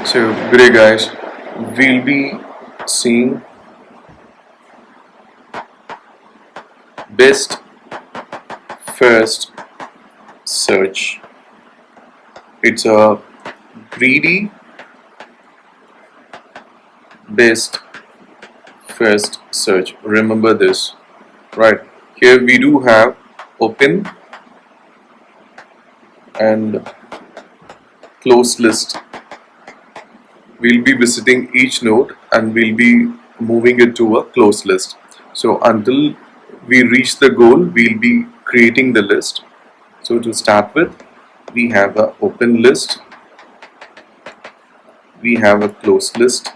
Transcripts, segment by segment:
So, good day, guys. We'll be seeing best first search. It's a greedy best first search. Remember this, right? Here we do have open and close list. We'll be visiting each node and we'll be moving it to a closed list. So until we reach the goal, we'll be creating the list. So to start with, we have a open list, we have a closed list.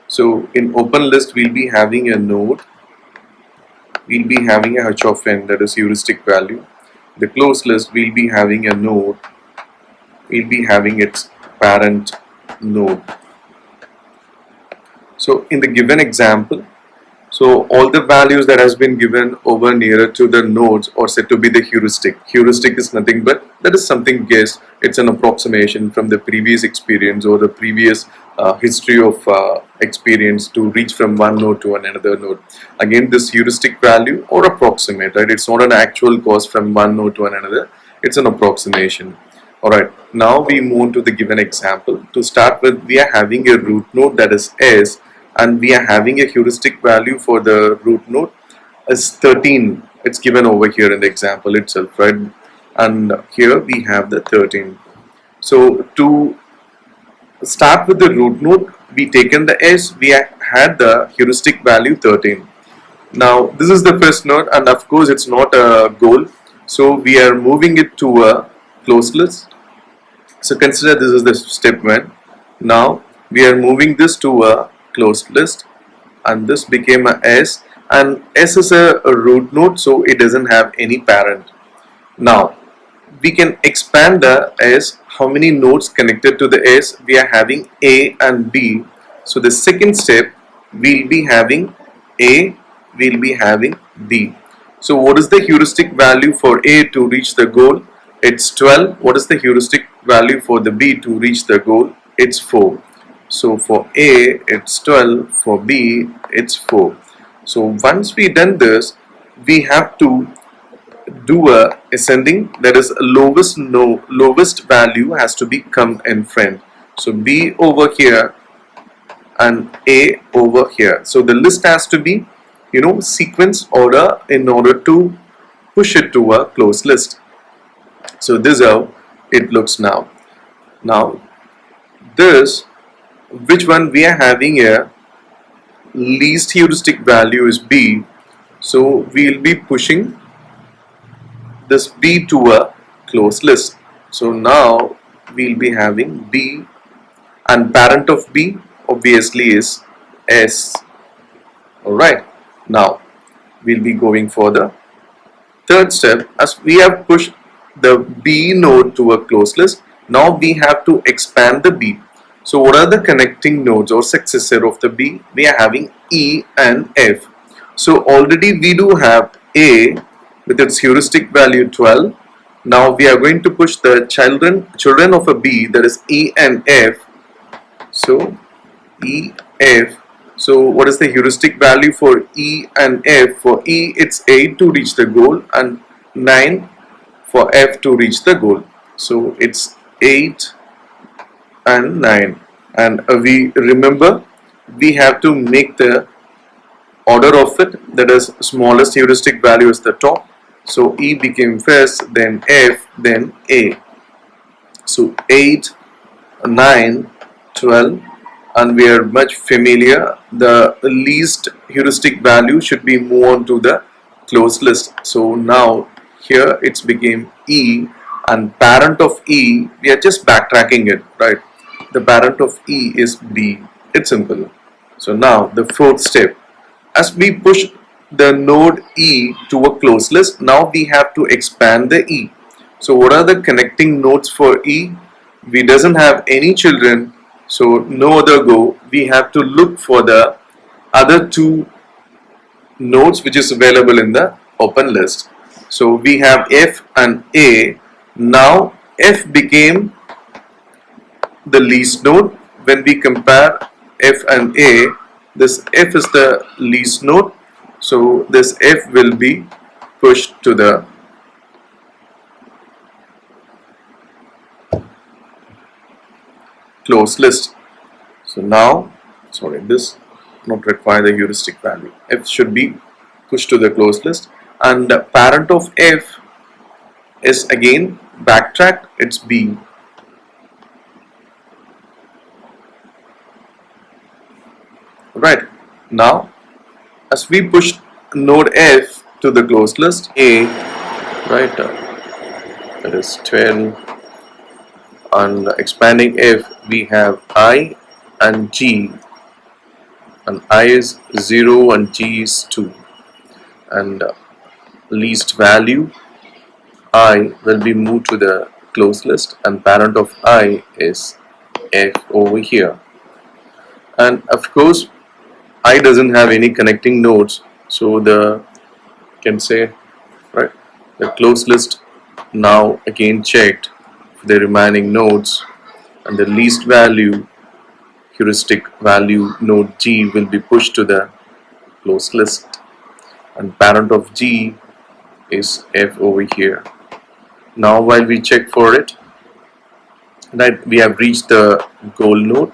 So in open list, we'll be having a node, we'll be having a h of n, that is heuristic value. The closed list, we'll be having a node, we'll be having its parent node. So in the given example, so all the values that has been given over nearer to the nodes are said to be the heuristic. Heuristic is nothing but that is something guessed. It's an approximation from the previous experience or the previous history of experience to reach from one node to another node. Again, this heuristic value or approximate, right? It's not an actual cost from one node to another. It's an approximation. Alright, now we move on to the given example. To start with, we are having a root node that is S, and we are having a heuristic value for the root node as 13. It's given over here in the example itself, right? And here we have the 13. So to start with the root node, we taken the S, we had the heuristic value 13. Now this is the first node, and of course it's not a goal, so we are moving it to a closed list. So consider this is the step 1. Now we are moving this to a closed list, and this became a S, and S is a root node, so it doesn't have any parent. Now we can expand the S. How many nodes connected to the S? We are having A and B. So the second step, we'll be having A, we'll be having B. So what is the heuristic value for A to reach the goal? It's 12. What is the heuristic value for the B to reach the goal? It's 4. So for A it's 12, for B it's 4. So once we done this, we have to do a ascending, that is lowest value has to be come in front. So B over here and A over here. So the list has to be sequence order in order to push it to a closed list. So this is how it looks now. Now this, which one we are having here, least heuristic value is B, so we'll be pushing this B to a closed list. So now we'll be having B, and parent of B obviously is S. Alright, now we'll be going for the third step. As we have pushed the B node to a closed list, now we have to expand the B. So what are the connecting nodes or successor of the B? We are having E and F. So already we do have A with its heuristic value 12. Now we are going to push the children of a B, that is E and F. So E, F. So what is the heuristic value for E and F? For E it's 8 to reach the goal and 9 for F to reach the goal. So it's 8 and 9, and we remember we have to make the order of it, that is smallest heuristic value is the top. So E became first, then F, then A. So 8, 9, 12, and we are much familiar, the least heuristic value should be moved on to the closed list. So now here it's became E, and parent of E, we are just backtracking it, right? The parent of E is B. It's simple. So now the fourth step, as we push the node E to a closed list, now we have to expand the E. So what are the connecting nodes for E? We doesn't have any children, so no other go. We have to look for the other two nodes which is available in the open list. So we have F and A. Now F became the least node. When we compare F and A, this F is the least node, so this F will be pushed to the closed list. So now, sorry, this not require the heuristic value. F should be pushed to the closed list, and the parent of F is again backtracked, it's B. Right, now as we push node F to the closed list, A, right, that is 12, and expanding F we have I and G, and I is 0 and G is 2, and least value I will be moved to the closed list, and parent of I is F over here. And of course I doesn't have any connecting nodes, so the can say, right, the closed list now again checked for the remaining nodes, and the least value heuristic value node G will be pushed to the closed list, and parent of G is F over here. Now while we check for it, right, we have reached the goal node,